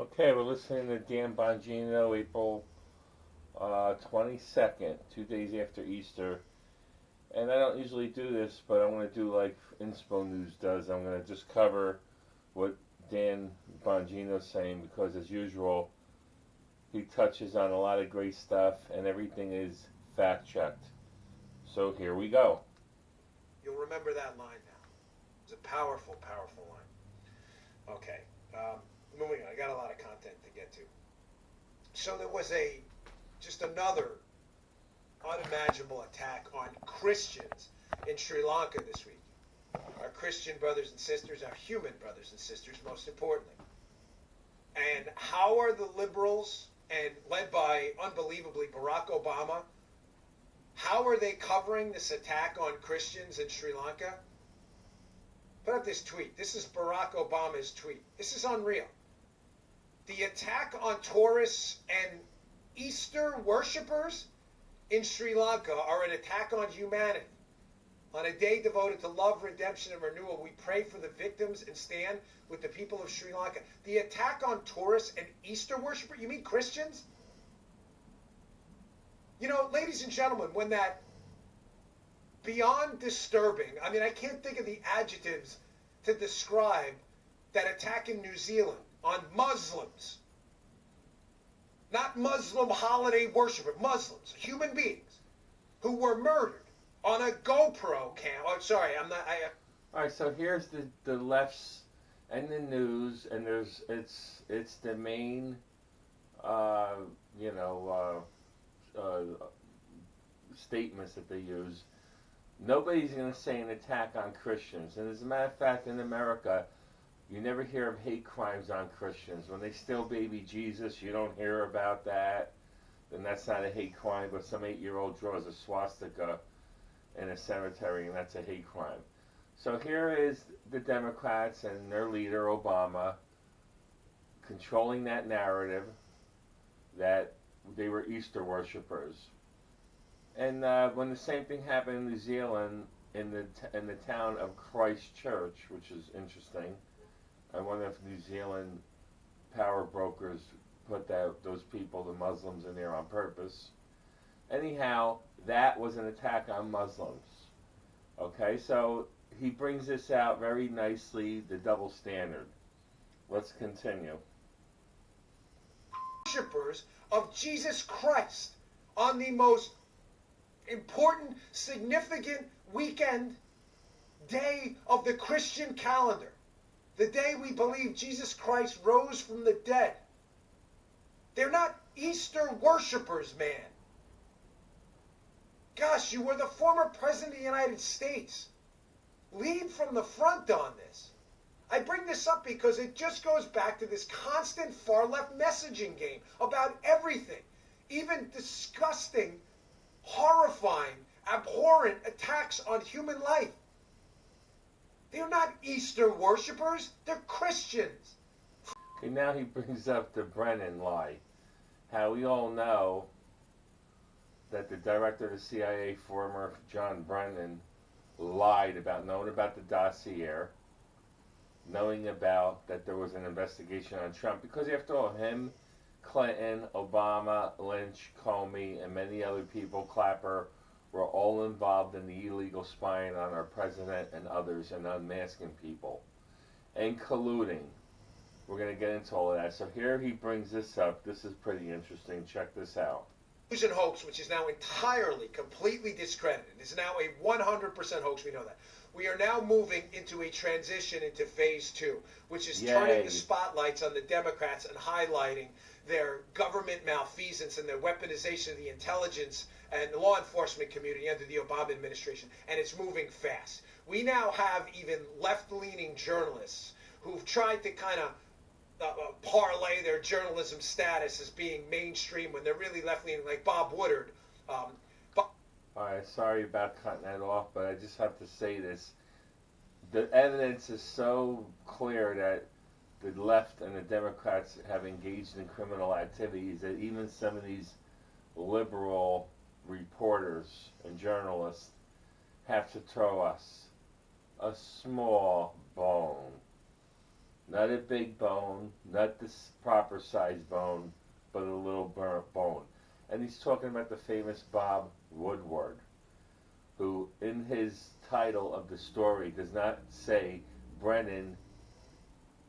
Okay, we're listening to Dan Bongino, April 22nd, 2 days after Easter. And I don't usually do this, but I'm going to do like Inspo News does. I'm going to just cover what Dan Bongino's saying because, as usual, he touches on a lot of great stuff and everything is fact checked. So here we go. You'll remember that line now. It's a powerful, powerful line. Okay. Moving on. I got a lot of content to get to. So there was just another unimaginable attack on Christians in Sri Lanka this week. Our Christian brothers and sisters, our human brothers and sisters, most importantly. And how are the liberals, and led by, unbelievably, Barack Obama, how are they covering this attack on Christians in Sri Lanka? Put up this tweet. This is Barack Obama's tweet. This is unreal. The attack on tourists and Easter worshippers in Sri Lanka are an attack on humanity. On a day devoted to love, redemption, and renewal, we pray for the victims and stand with the people of Sri Lanka. The attack on tourists and Easter worshippers? You mean Christians? You know, ladies and gentlemen, when that beyond disturbing, I mean, I can't think of the adjectives to describe that attack in New Zealand on Muslims. Not Muslim holiday worshippers, Muslims, human beings, who were murdered on a GoPro cam. Oh, sorry, I'm not. All right, so here's the left's and the news, and it's the main, statements that they use. Nobody's going to say an attack on Christians, and as a matter of fact, in America, you never hear of hate crimes on Christians. When they steal baby Jesus, you don't hear about that. Then that's not a hate crime, but some 8-year-old draws a swastika in a cemetery, and that's a hate crime. So here is the Democrats and their leader, Obama, controlling that narrative that they were Easter worshippers. And when the same thing happened in New Zealand, in the town of Christchurch, which is interesting, and one of New Zealand power brokers put those people, the Muslims, in there on purpose. Anyhow, that was an attack on Muslims. Okay, so he brings this out very nicely, the double standard. Let's continue. Worshippers of Jesus Christ on the most important, significant weekend day of the Christian calendar. The day we believe Jesus Christ rose from the dead. They're not Easter worshippers, man. Gosh, you were the former president of the United States. Lead from the front on this. I bring this up because it just goes back to this constant far-left messaging game about everything. Even disgusting, horrifying, abhorrent attacks on human life. They're not Easter worshippers. They're Christians. Okay, now he brings up the Brennan lie. How we all know that the director of the CIA, former John Brennan, lied about knowing about the dossier, knowing about that there was an investigation on Trump, because after all, him, Clinton, Obama, Lynch, Comey, and many other people, Clapper, were all involved in the illegal spying on our president and others and unmasking people and colluding. We're going to get into all of that. So here he brings this up. This is pretty interesting. Check this out. Collusion hoax, which is now entirely, completely discredited. It's now a 100% hoax. We know that. We are now moving into a transition into phase 2, which is turning the spotlights on the Democrats and highlighting their government malfeasance and their weaponization of the intelligence and the law enforcement community under the Obama administration. And it's moving fast. We now have even left-leaning journalists who've tried to kind of parlay their journalism status as being mainstream when they're really left-leaning, like Bob Woodward. Alright, sorry about cutting that off, but I just have to say this. The evidence is so clear that the left and the Democrats have engaged in criminal activities that even some of these liberal reporters and journalists have to throw us a small bone. Not a big bone, not this proper size bone, but a little burnt bone. And he's talking about the famous Bob Woodward, who in his title of the story does not say Brennan,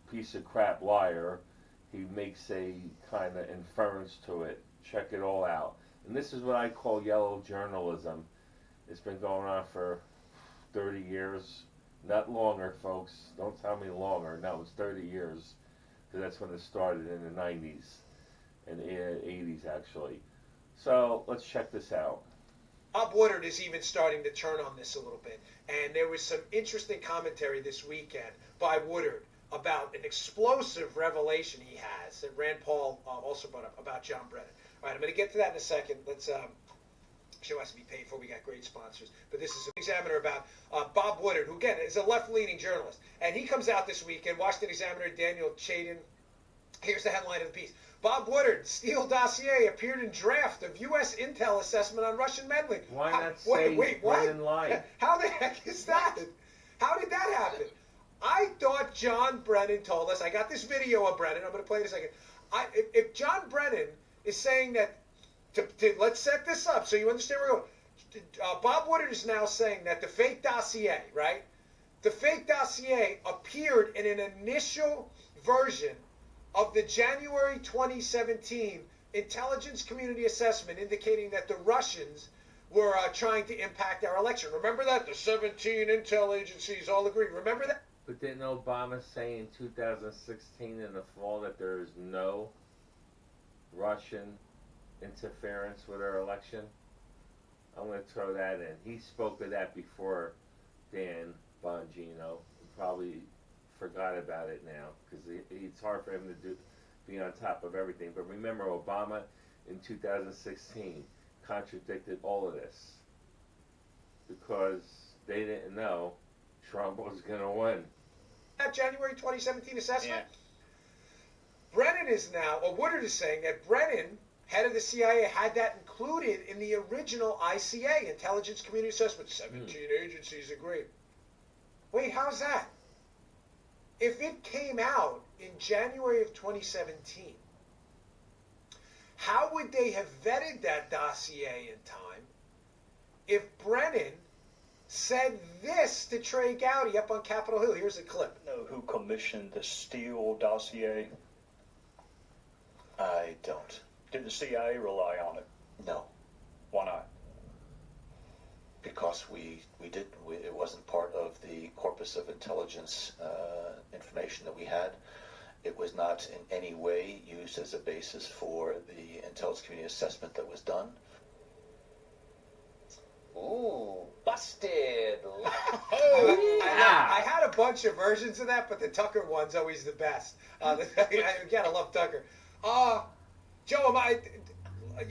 piece of crap liar. He makes a kind of inference to it. Check it all out. And this is what I call yellow journalism. It's been going on for 30 years. Not longer, folks. Don't tell me longer. No, it's 30 years. Because that's when it started in the 90s. And 80s, actually. So, let's check this out. Bob Woodward is even starting to turn on this a little bit. And there was some interesting commentary this weekend by Woodward about an explosive revelation he has that Rand Paul also brought up about John Brennan. All right, I'm going to get to that in a second. Let's show has to be paid for. We got great sponsors. But this is an Examiner about Bob Woodward, who, again, is a left-leaning journalist. And he comes out this weekend, Washington Examiner, Daniel Chayden. Here's the headline of the piece. Bob Woodward, Steele dossier appeared in draft of U.S. intel assessment on Russian meddling. Why not say Brennan lied? How the heck is that? How did that happen? I thought John Brennan told us. I got this video of Brennan. I'm going to play it in a second. If John Brennan is saying that, let's set this up so you understand where we're going. Bob Woodward is now saying that the fake dossier, right? The fake dossier appeared in an initial version of the January 2017 intelligence community assessment indicating that the Russians were trying to impact our election. Remember that? The 17 intel agencies all agree. Remember that? But didn't Obama say in 2016 in the fall that there is no Russian interference with our election? I'm going to throw that in. He spoke of that before Dan Bongino. Probably forgot about it now because it's hard for him to be on top of everything. But remember, Obama in 2016 contradicted all of this because they didn't know Trump was going to win. That January 2017 assessment? Yeah. Brennan is now, or Woodward is saying that Brennan, head of the CIA, had that included in the original ICA, Intelligence Community Assessment. 17 agencies agreed. Wait, how's that? If it came out in January of 2017, how would they have vetted that dossier in time if Brennan said this to Trey Gowdy up on Capitol Hill? Here's a clip. Know who commissioned the Steele dossier? I don't. Did the CIA rely on it? No. Why not? Because we didn't. It wasn't part of the corpus of intelligence information that we had. It was not in any way used as a basis for the intelligence community assessment that was done. Ooh, busted. I had a bunch of versions of that, but the Tucker one's always the best. Again, I love Tucker. Joe,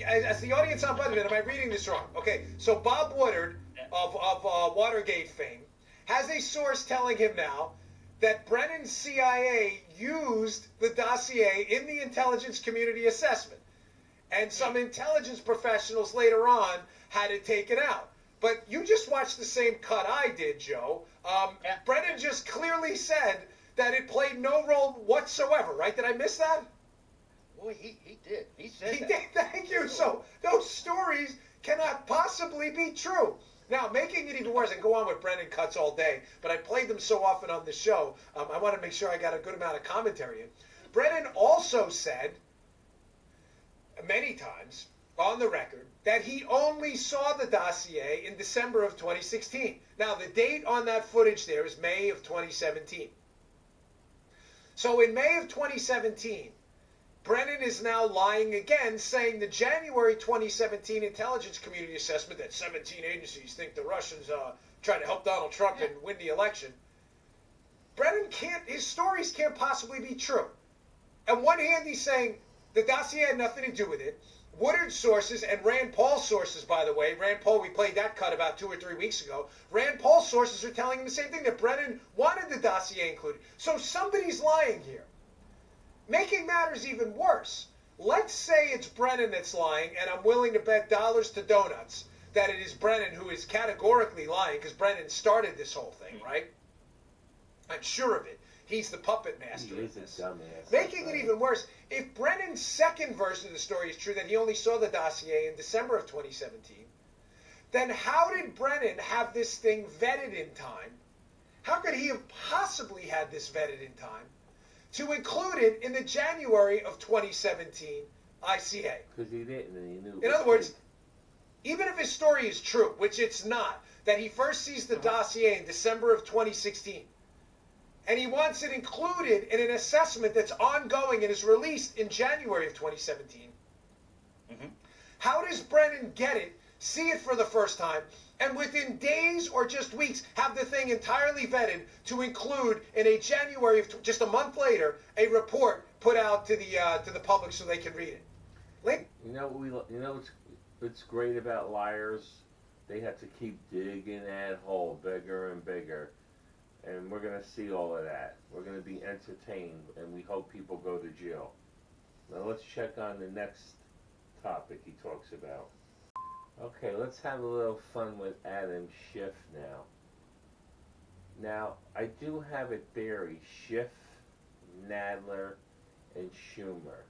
as the audience on budget, am I reading this wrong? Okay, so Bob Woodward of Watergate fame has a source telling him now that Brennan's CIA used the dossier in the intelligence community assessment. And some intelligence professionals later on had it taken out. But you just watched the same cut I did, Joe. Brennan just clearly said that it played no role whatsoever, right? Did I miss that? Boy, he did. He said He that. did, thank you. So those stories cannot possibly be true. Now, making it even worse, I can go on with Brennan cuts all day, but I played them so often on the show, I want to make sure I got a good amount of commentary in. Brennan also said many times on the record that he only saw the dossier in December of 2016. Now, the date on that footage there is May of 2017. So in May of 2017, Brennan is now lying again, saying the January 2017 intelligence community assessment that 17 agencies think the Russians trying to help Donald Trump and win the election. Brennan his stories can't possibly be true. On one hand, he's saying the dossier had nothing to do with it. Woodward sources and Rand Paul sources, by the way, Rand Paul, we played that cut about 2 or 3 weeks ago. Rand Paul sources are telling him the same thing, that Brennan wanted the dossier included. So somebody's lying here. Making matters even worse, let's say it's Brennan that's lying, and I'm willing to bet dollars to donuts that it is Brennan who is categorically lying, because Brennan started this whole thing, right? I'm sure of it. He's the puppet master. He in is this. a dumbass. Making it even worse, if Brennan's second version of the story is true, that he only saw the dossier in December of 2017, then how did Brennan have this thing vetted in time? How could he have possibly had this vetted in time to include it in the January of 2017 ICA? Because he didn't, and he knew. In other words, even if his story is true, which it's not, that he first sees the dossier in December of 2016, and he wants it included in an assessment that's ongoing and is released in January of 2017, how does Brennan get it, see it for the first time, and within days or just weeks have the thing entirely vetted to include in a January of just a month later a report put out to the public so they can read it? Link? You know what's great about liars? They have to keep digging that hole bigger and bigger, and we're gonna see all of that. We're gonna be entertained, and we hope people go to jail. Now let's check on the next topic he talks about. Okay, let's have a little fun with Adam Schiff now. Now, I do have a theory. Schiff, Nadler, and Schumer.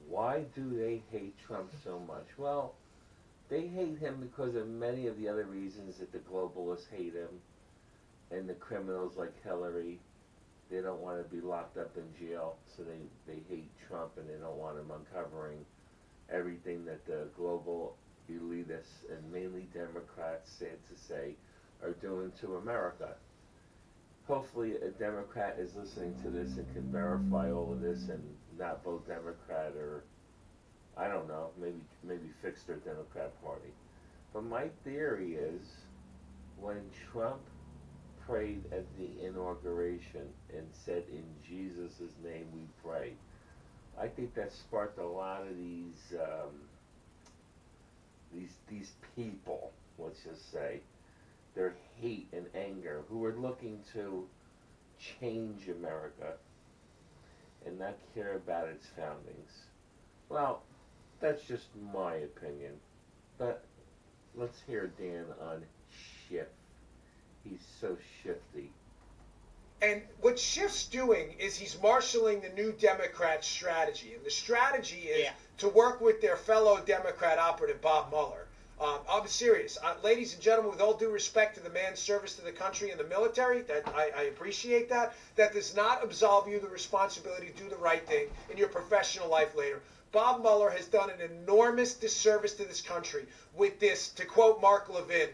Why do they hate Trump so much? Well, they hate him because of many of the other reasons that the globalists hate him, and the criminals like Hillary. They don't want to be locked up in jail, so they hate Trump, and they don't want him uncovering everything that the global elitists and mainly Democrats, sad to say, are doing to America. Hopefully a Democrat is listening to this and can verify all of this and not vote Democrat, or I don't know, maybe fix their Democrat Party. But my theory is when Trump prayed at the inauguration and said, "In Jesus' name we pray," I think that sparked a lot of these people, let's just say, their hate and anger, who are looking to change America and not care about its foundings. Well, that's just my opinion. But let's hear Dan on Schiff. He's so shifty. And what Schiff's doing is he's marshaling the new Democrat strategy. And the strategy is to work with their fellow Democrat operative, Bob Mueller. I'm serious. Ladies and gentlemen, with all due respect to the man's service to the country and the military, that I appreciate that. That does not absolve you of the responsibility to do the right thing in your professional life later. Bob Mueller has done an enormous disservice to this country with this, to quote Mark Levin,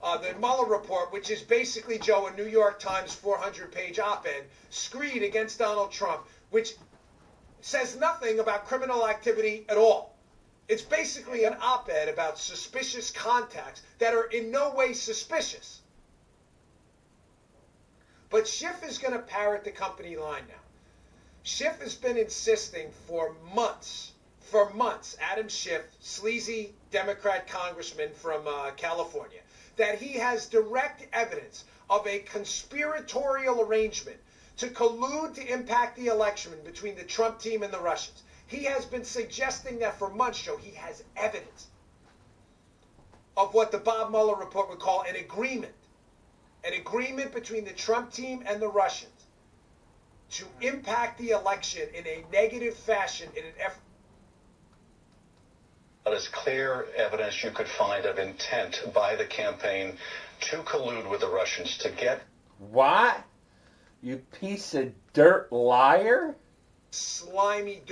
the Mueller report, which is basically, Joe, a New York Times 400-page op-ed screed against Donald Trump, which says nothing about criminal activity at all. It's basically an op-ed about suspicious contacts that are in no way suspicious. But Schiff is going to parrot the company line now. Schiff has been insisting for months, Adam Schiff, sleazy Democrat congressman from California, that he has direct evidence of a conspiratorial arrangement to collude to impact the election between the Trump team and the Russians. He has been suggesting that for months, Joe. He has evidence of what the Bob Mueller report would call an agreement between the Trump team and the Russians to impact the election in a negative fashion in an effort. That is clear evidence you could find of intent by the campaign to collude with the Russians to get... What? You piece of dirt liar? Slimy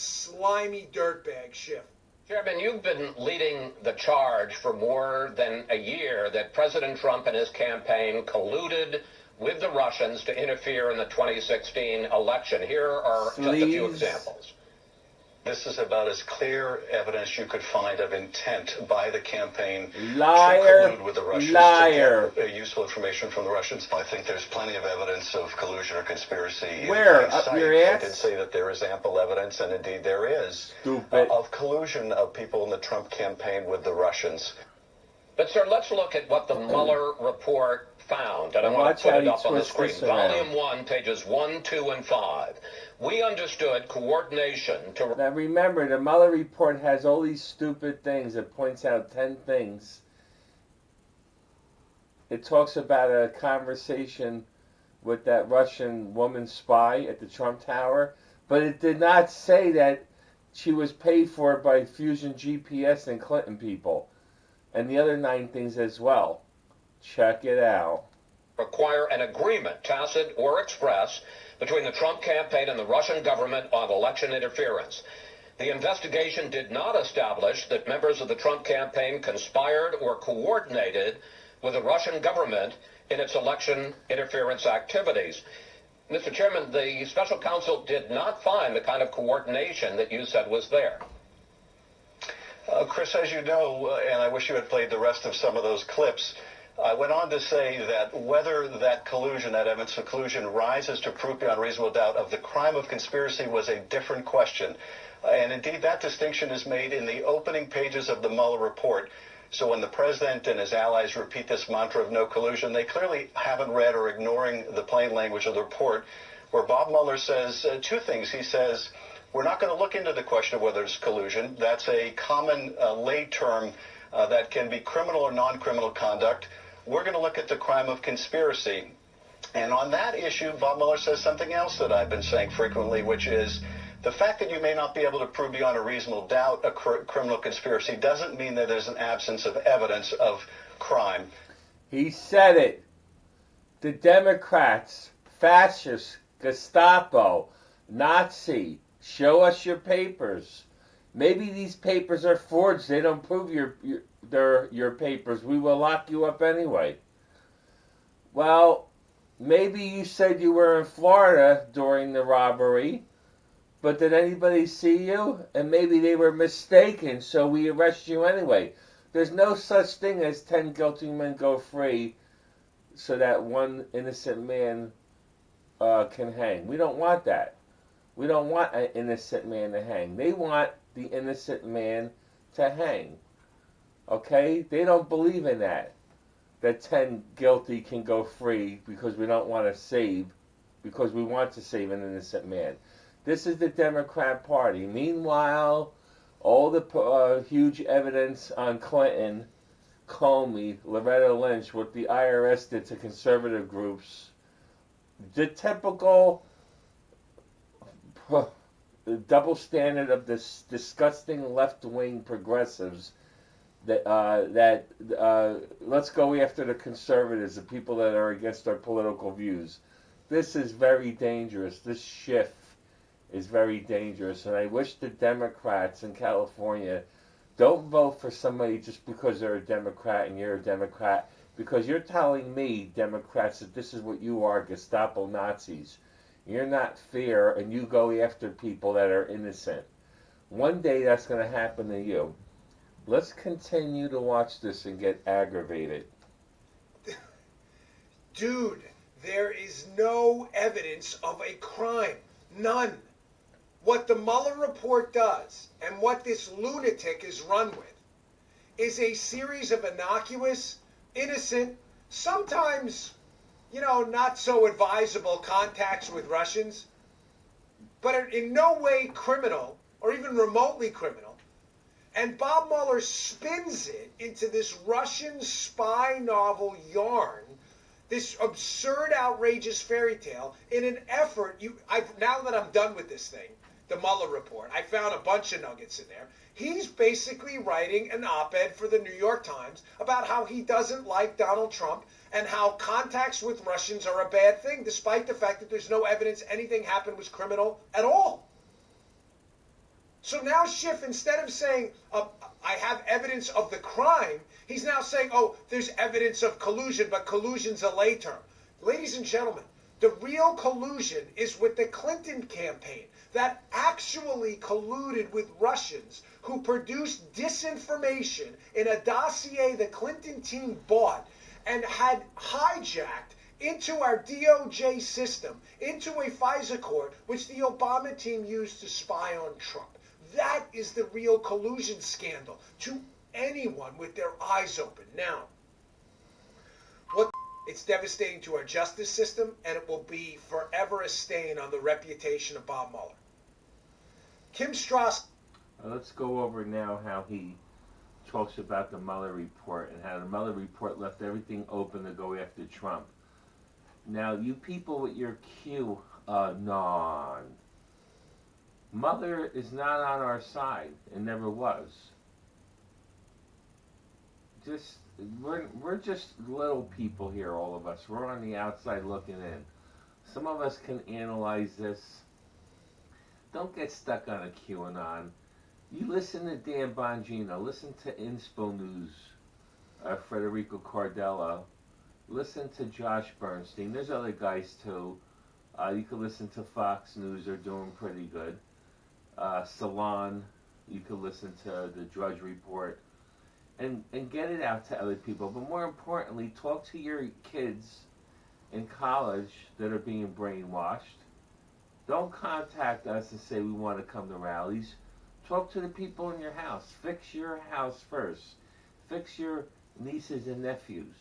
dirtbag, Schiff. Chairman, you've been leading the charge for more than a year that President Trump and his campaign colluded with the Russians to interfere in the 2016 election. Here are just a few examples. This is about as clear evidence you could find of intent by the campaign to collude with the Russians to get useful information from the Russians. I think there's plenty of evidence of collusion or conspiracy. Where? Up your ass? I did say that there is ample evidence, and indeed there is, of collusion of people in the Trump campaign with the Russians. But, sir, let's look at what the Mueller report found, and I want to put it up on the screen. Volume 1, pages 1, 2, and 5. We understood coordination to... Now remember, the Mueller report has all these stupid things. It points out 10 things. It talks about a conversation with that Russian woman spy at the Trump Tower, but it did not say that she was paid for by Fusion GPS and Clinton people, and the other 9 things as well. Check it out. Require an agreement, tacit or express, between the Trump campaign and the Russian government on election interference. The investigation did not establish that members of the Trump campaign conspired or coordinated with the Russian government in its election interference activities. Mr. Chairman, the special counsel did not find the kind of coordination that you said was there. Chris, as you know, and I wish you had played the rest of some of those clips, I went on to say that whether that collusion, that evidence of collusion, rises to proof beyond reasonable doubt of the crime of conspiracy was a different question. And indeed, that distinction is made in the opening pages of the Mueller report. So when the president and his allies repeat this mantra of no collusion, they clearly haven't read or ignoring the plain language of the report, where Bob Mueller says 2 things. He says, we're not going to look into the question of whether it's collusion. That's a common lay term that can be criminal or non-criminal conduct. We're going to look at the crime of conspiracy. And on that issue, Bob Mueller says something else that I've been saying frequently, which is the fact that you may not be able to prove beyond a reasonable doubt a criminal conspiracy doesn't mean that there's an absence of evidence of crime. He said it. The Democrats, fascists, Gestapo, Nazi, show us your papers. Maybe these papers are forged. They don't prove your papers. We will lock you up anyway. Well, maybe you said you were in Florida during the robbery, but did anybody see you? And maybe they were mistaken, so we arrest you anyway. There's no such thing as 10 guilty men go free so that one innocent man can hang. We don't want that. We don't want an innocent man to hang. They want the innocent man to hang. Okay? They don't believe in that 10 guilty can go free because we don't want to save, because we want to save an innocent man. This is the Democrat Party. Meanwhile, all the huge evidence on Clinton, Comey, Loretta Lynch, what the IRS did to conservative groups, the typical double standard of this disgusting left-wing progressives that let's go after the conservatives, the people that are against our political views. This is very dangerous. This Schiff is very dangerous, and I wish the Democrats in California don't vote for somebody just because they're a Democrat and you're a Democrat, because you're telling me, Democrats, that this is what you are, Gestapo Nazis. You're not fair, and you go after people that are innocent. One day that's going to happen to you. Let's continue to watch this and get aggravated. Dude, there is no evidence of a crime. None. What the Mueller report does, and what this lunatic is run with, is a series of innocuous, innocent, sometimes, not so advisable contacts with Russians, but in no way criminal, or even remotely criminal. And Bob Mueller spins it into this Russian spy novel yarn, this absurd, outrageous fairy tale, in an effort, now that I'm done with this thing, the Mueller report, I found a bunch of nuggets in there. He's basically writing an op-ed for the New York Times about how he doesn't like Donald Trump and how contacts with Russians are a bad thing, despite the fact that there's no evidence anything happened was criminal at all. So now Schiff, instead of saying, I have evidence of the crime, he's now saying, there's evidence of collusion, but collusion's a lay term. Ladies and gentlemen, the real collusion is with the Clinton campaign that actually colluded with Russians who produced disinformation in a dossier the Clinton team bought and had hijacked into our DOJ system, into a FISA court, which the Obama team used to spy on Trump. That is the real collusion scandal to anyone with their eyes open. Now, it's devastating to our justice system, and it will be forever a stain on the reputation of Bob Mueller. Kim Strauss. Let's go over now how he talks about the Mueller report and how the Mueller report left everything open to go after Trump. Now, you people with your QAnon, Mother is not on our side and never was. We're just little people here, all of us. We're on the outside looking in. Some of us can analyze this. Don't get stuck on a QAnon. You listen to Dan Bongino, listen to Inspo News, Federico Cardella, listen to Josh Bernstein. There's other guys too. You can listen to Fox News, they're doing pretty good. Salon, you can listen to the Drudge Report, and get it out to other people. But more importantly, talk to your kids in college that are being brainwashed. Don't contact us and say we want to come to rallies. Talk to the people in your house. Fix your house first. Fix your nieces and nephews.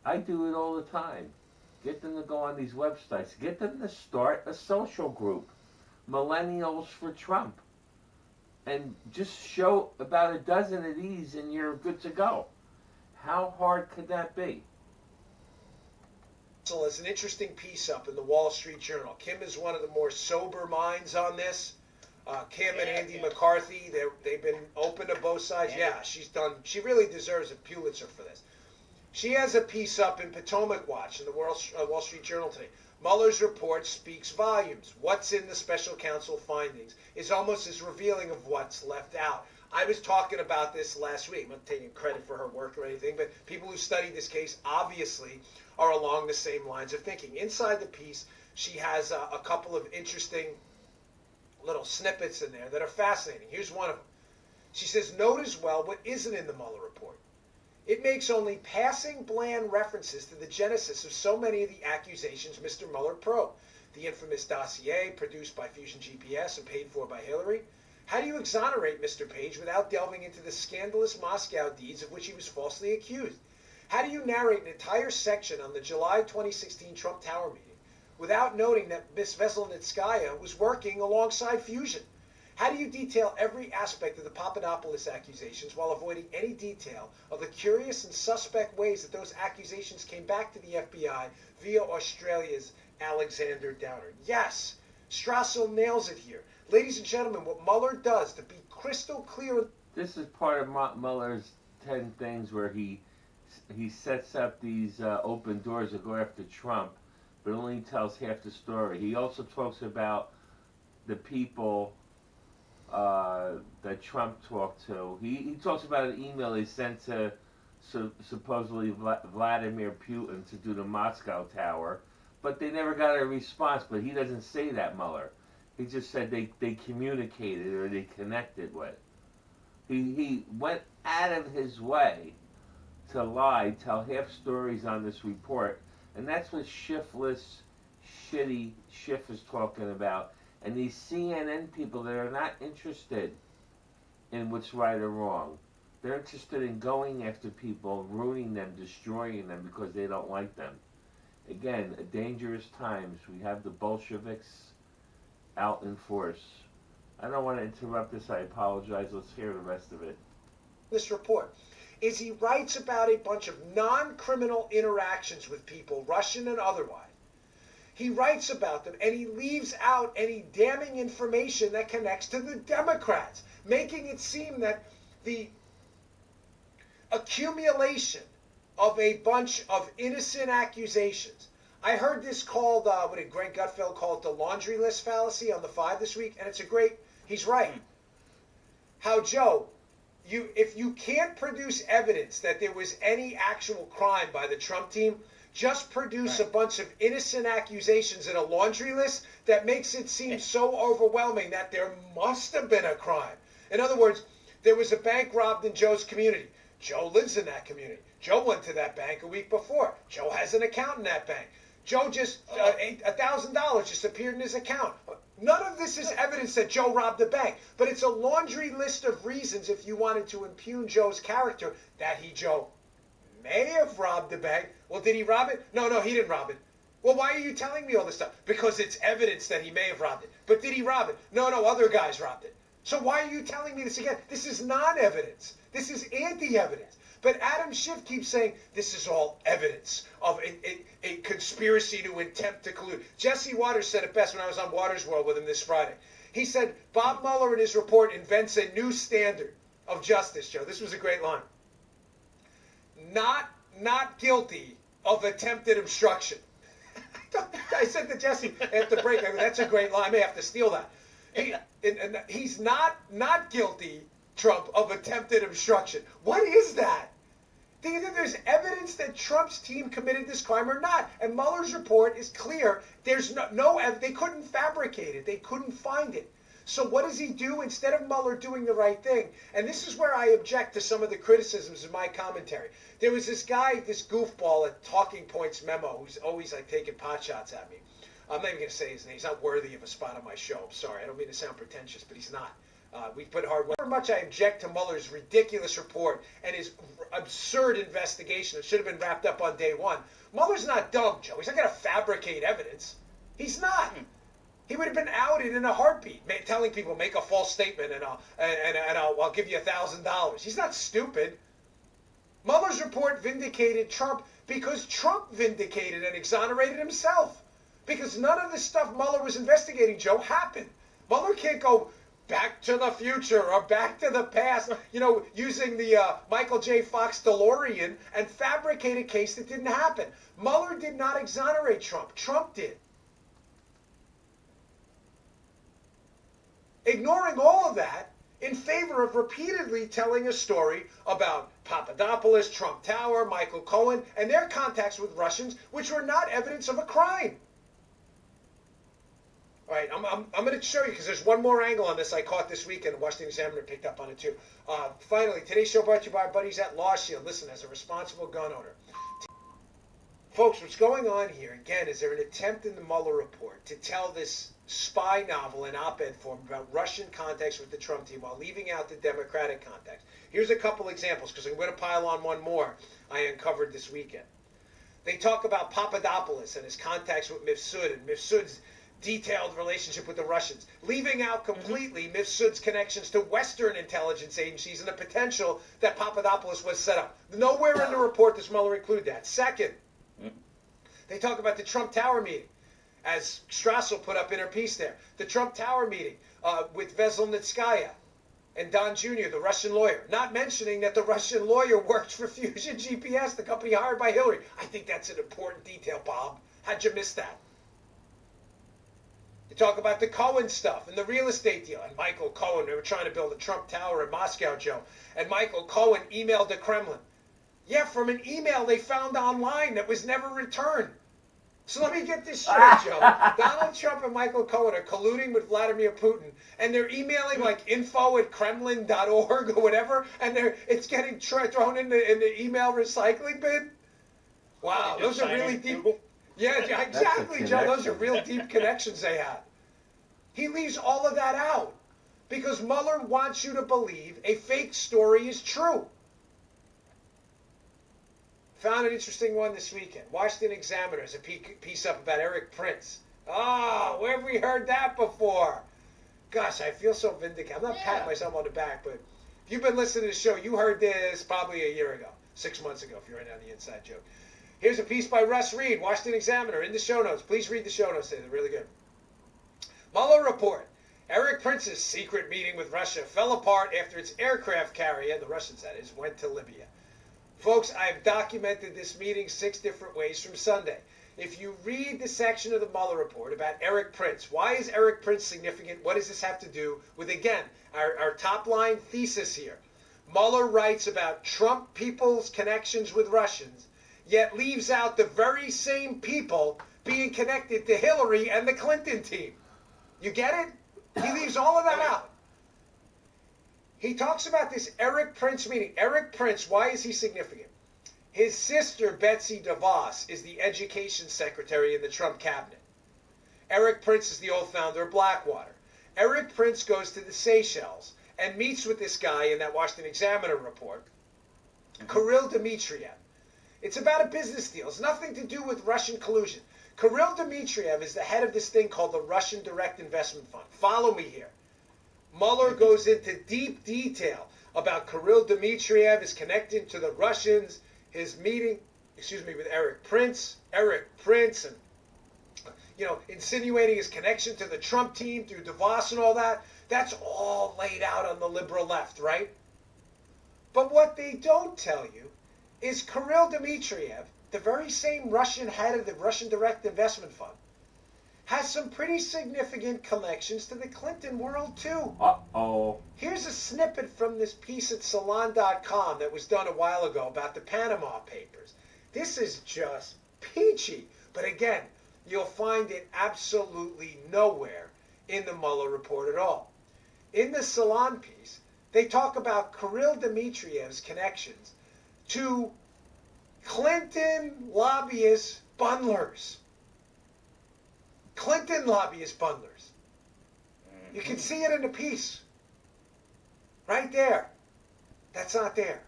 I do it all the time. Get them to go on these websites. Get them to start a social group. Millennials for Trump. And just show about a dozen of these and you're good to go. How hard could that be? So there's an interesting piece up in the Wall Street Journal. Kim is one of the more sober minds on this. Kim and Andy McCarthy, they've been open to both sides. Yeah, she really deserves a Pulitzer for this. She has a piece up in Potomac Watch in the Wall Street Journal today. Mueller's report speaks volumes. What's in the special counsel findings is almost as revealing of what's left out. I was talking about this last week. I'm not taking credit for her work or anything, but people who study this case obviously are along the same lines of thinking. Inside the piece, she has a couple of interesting little snippets in there that are fascinating. Here's one of them. She says, note as well what isn't in the Mueller report. It makes only passing bland references to the genesis of so many of the accusations Mr. Mueller probed. The infamous dossier produced by Fusion GPS and paid for by Hillary. How do you exonerate Mr. Page without delving into the scandalous Moscow deeds of which he was falsely accused? How do you narrate an entire section on the July 2016 Trump Tower meeting without noting that Ms. Veselnitskaya was working alongside Fusion? How do you detail every aspect of the Papadopoulos accusations while avoiding any detail of the curious and suspect ways that those accusations came back to the FBI via Australia's Alexander Downer? Yes, Strassel nails it here. Ladies and gentlemen, what Mueller does to be crystal clear... This is part of Mueller's 10 things where he sets up these open doors to go after Trump, but only tells half the story. He also talks about the people that Trump talked to. He talks about an email he sent to supposedly Vladimir Putin to do the Moscow Tower, but they never got a response. But he doesn't say that, Mueller. He just said they communicated or they connected with. He went out of his way to lie, tell half stories on this report, and that's what shiftless, shitty Schiff is talking about. And these CNN people that are not interested in what's right or wrong. They're interested in going after people, ruining them, destroying them because they don't like them. Again, dangerous times. We have the Bolsheviks out in force. I don't want to interrupt this. I apologize. Let's hear the rest of it. This report is he writes about a bunch of non-criminal interactions with people, Russian and otherwise. He writes about them, and he leaves out any damning information that connects to the Democrats, making it seem that the accumulation of a bunch of innocent accusations. I heard this called, what did Greg Gutfeld call it, the laundry list fallacy on the 5 this week, and it's a great, he's right. How, Joe, if you can't produce evidence that there was any actual crime by the Trump team, just produce a bunch of innocent accusations in a laundry list that makes it seem so overwhelming that there must have been a crime. In other words, there was a bank robbed in Joe's community. Joe lives in that community. Joe went to that bank a week before. Joe has an account in that bank. Joe just, $1,000 just appeared in his account. None of this is evidence that Joe robbed the bank, but it's a laundry list of reasons if you wanted to impugn Joe's character that Joe may have robbed the bank. Well, did he rob it? No, he didn't rob it. Well, why are you telling me all this stuff? Because it's evidence that he may have robbed it. But did he rob it? No, other guys robbed it. So why are you telling me this again? This is non-evidence. This is anti-evidence. But Adam Schiff keeps saying this is all evidence of a conspiracy to attempt to collude. Jesse Waters said it best when I was on Waters World with him this Friday. He said, Bob Mueller in his report invents a new standard of justice, Joe. This was a great line. Not guilty of attempted obstruction. I said to Jesse after the break, I go, that's a great line. I may have to steal that. He's not guilty, Trump, of attempted obstruction. What is that? Either there's evidence that Trump's team committed this crime or not. And Mueller's report is clear. There's no they couldn't fabricate it. They couldn't find it. So what does he do instead of Mueller doing the right thing? And this is where I object to some of the criticisms of my commentary. There was this guy, this goofball at Talking Points Memo, who's always like taking pot shots at me. I'm not even going to say his name. He's not worthy of a spot on my show. I'm sorry. I don't mean to sound pretentious, but he's not. We put hard work. However much I object to Mueller's ridiculous report and his absurd investigation that should have been wrapped up on day one, Mueller's not dumb, Joe. He's not going to fabricate evidence. He's not. He would have been outed in a heartbeat, telling people make a false statement and I'll give you $1,000. He's not stupid. Mueller's report vindicated Trump because Trump vindicated and exonerated himself. Because none of the stuff Mueller was investigating, Joe, happened. Mueller can't go back to the future or back to the past, using the Michael J. Fox DeLorean and fabricate a case that didn't happen. Mueller did not exonerate Trump. Trump did. Ignoring all of that in favor of repeatedly telling a story about Papadopoulos, Trump Tower, Michael Cohen, and their contacts with Russians, which were not evidence of a crime. All right, I'm going to show you, because there's one more angle on this I caught this weekend. The Washington Examiner picked up on it too. Finally, today's show brought to you by our buddies at Law Shield. Listen, as a responsible gun owner. Folks, what's going on here, again, is there an attempt in the Mueller report to tell this spy novel in op-ed form about Russian contacts with the Trump team while leaving out the Democratic contacts. Here's a couple examples, because I'm going to pile on one more I uncovered this weekend. They talk about Papadopoulos and his contacts with Mifsud and Mifsud's detailed relationship with the Russians, leaving out completely Mifsud's connections to Western intelligence agencies and the potential that Papadopoulos was set up. Nowhere in the report does Mueller include that. Second, they talk about the Trump Tower meeting, as Strassel put up in her piece there. The Trump Tower meeting with Veselnitskaya and Don Jr., the Russian lawyer, not mentioning that the Russian lawyer worked for Fusion GPS, the company hired by Hillary. I think that's an important detail, Bob. How'd you miss that? You talk about the Cohen stuff and the real estate deal. And Michael Cohen, they were trying to build a Trump Tower in Moscow, Joe. And Michael Cohen emailed the Kremlin. Yeah, from an email they found online that was never returned. So let me get this straight, Joe. Donald Trump and Michael Cohen are colluding with Vladimir Putin, and they're emailing like info@kremlin.org or whatever, and it's getting thrown in the email recycling bin. Wow, those are really deep. Yeah, exactly, Joe. Those are real deep connections they have. He leaves all of that out because Mueller wants you to believe a fake story is true. Found an interesting one this weekend. Washington Examiner has a piece up about Eric Prince. Oh, where have we heard that before? Gosh, I feel so vindicated. I'm not patting myself on the back, but if you've been listening to the show, you heard this probably a year ago, 6 months ago, if you're right on the inside joke. Here's a piece by Russ Reed, Washington Examiner, in the show notes. Please read the show notes. They're really good. Mueller report. Eric Prince's secret meeting with Russia fell apart after its aircraft carrier, the Russians that is, went to Libya. Folks, I've documented this meeting 6 different ways from Sunday. If you read the section of the Mueller report about Eric Prince, why is Eric Prince significant? What does this have to do with, again, our top line thesis here? Mueller writes about Trump people's connections with Russians, yet leaves out the very same people being connected to Hillary and the Clinton team. You get it? He leaves all of that out. He talks about this Eric Prince meeting. Eric Prince, why is he significant? His sister, Betsy DeVos, is the education secretary in the Trump cabinet. Eric Prince is the old founder of Blackwater. Eric Prince goes to the Seychelles and meets with this guy in that Washington Examiner report, Kirill Dmitriev. It's about a business deal. It's nothing to do with Russian collusion. Kirill Dmitriev is the head of this thing called the Russian Direct Investment Fund. Follow me here. Mueller goes into deep detail about Kirill Dmitriev is connected to the Russians, his meeting, with Eric Prince, and, insinuating his connection to the Trump team through Davos and all that. That's all laid out on the liberal left, right? But what they don't tell you is Kirill Dmitriev, the very same Russian head of the Russian Direct Investment Fund, has some pretty significant connections to the Clinton world, too. Uh-oh. Here's a snippet from this piece at Salon.com that was done a while ago about the Panama Papers. This is just peachy. But again, you'll find it absolutely nowhere in the Mueller report at all. In the Salon piece, they talk about Kirill Dmitriev's connections to Clinton lobbyist bundlers. Clinton lobbyist bundlers. You can see it in the piece. Right there. That's not there.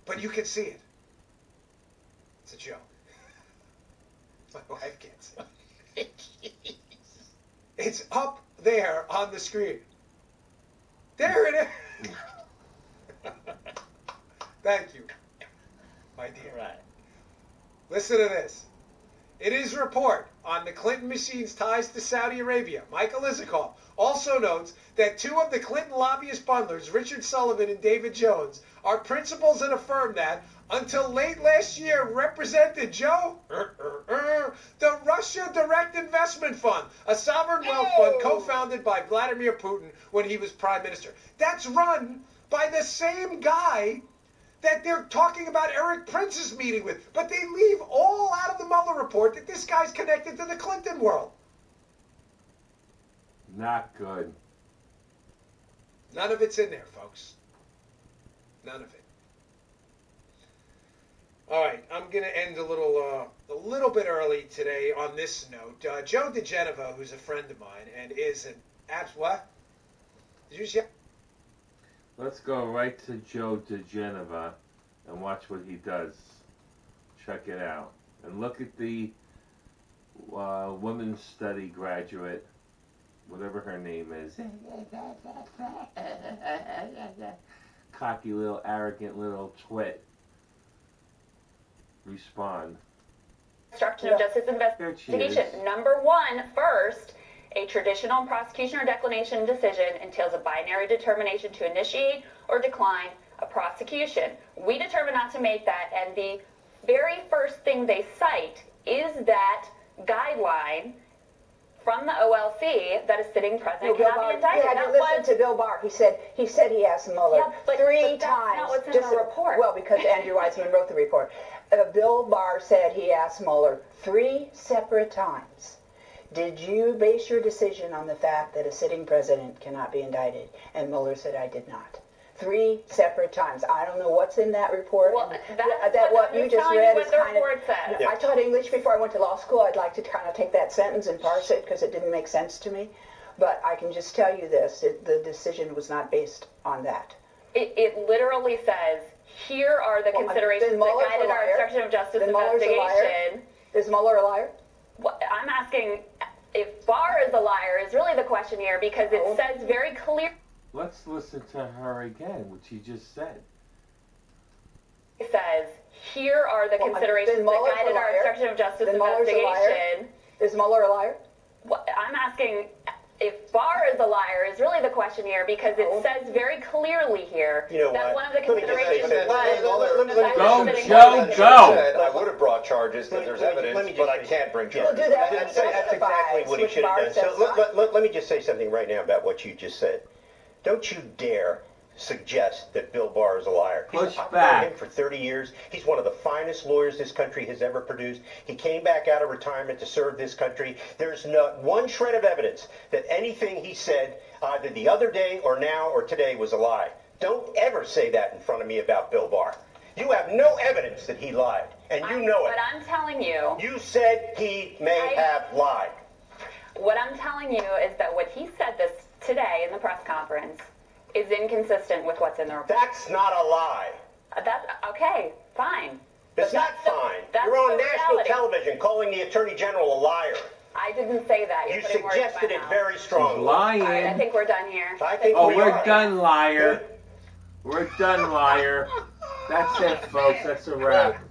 But you can see it. It's a joke. My wife can't see it. It's up there on the screen. There it is. Thank you, my dear. Right. Listen to this. In his report on the Clinton machine's ties to Saudi Arabia, Michael Isikoff also notes that two of the Clinton lobbyist bundlers, Richard Sullivan and David Jones, are principals in a firm that, until late last year, represented the Russia Direct Investment Fund, a sovereign wealth fund co-founded by Vladimir Putin when he was prime minister. That's run by the same guy that they're talking about Eric Prince's meeting with. But they leave all out of the Mueller report that this guy's connected to the Clinton world. Not good. None of it's in there, folks. None of it. All right, I'm going to end a little bit early today on this note. Joe DeGenova, who's a friend of mine and is an what? Did you see? Let's go right to Joe DeGenova and watch what he does. Check it out. And look at the women's study graduate, whatever her name is. Cocky little, arrogant little twit. Respond. Obstruction of justice investigation. Number one, first, a traditional prosecution or declination decision entails a binary determination to initiate or decline a prosecution. We determined not to make that, and the very first thing they cite is that guideline from the OLC that a sitting president cannot be indicted. Yeah, I listened to Bill Barr. He said he asked Mueller three times. That's not what's in the report. Well, because Andrew Weissman wrote the report. Bill Barr said he asked Mueller 3 separate times, did you base your decision on the fact that a sitting president cannot be indicted? And Mueller said, I did not. 3 separate times. I don't know what's in that report. Well, that's what you just read is what the report says. I taught English before I went to law school. I'd like to kind of take that sentence and parse it because it didn't make sense to me. But I can just tell you this, the decision was not based on that. It literally says, here are the considerations that guided our obstruction of justice investigation. Is Mueller a liar? I'm asking if Barr is a liar is really the question here, because it says very clear. Let's listen to her again, what she just said. It says, here are the considerations that guided our obstruction of justice investigation. Is Mueller a liar? I'm asking if Barr is a liar is really the question here, because it says very clearly here that one of the considerations was... Go! I would have brought charges because there's evidence, but I can't bring charges. That's exactly what he should have done. So let me just say something right now about what you just said. Don't you dare suggest that Bill Barr is a liar. I've known him for 30 years. He's one of the finest lawyers this country has ever produced. He came back out of retirement to serve this country. There's not one shred of evidence that anything he said either the other day or now or today was a lie. Don't ever say that in front of me about Bill Barr. You have no evidence that he lied, and you know it. But I'm telling you... You said he may have lied. What I'm telling you is that what he said this today in the press conference is inconsistent with what's in the report. That's not a lie. That's okay, fine. It's not fine. You're on national television calling the Attorney General a liar. I didn't say that. You suggested it very strongly. Lying. All right, I think we're done here. We're done, liar. We're done, liar. That's it, folks. That's a wrap.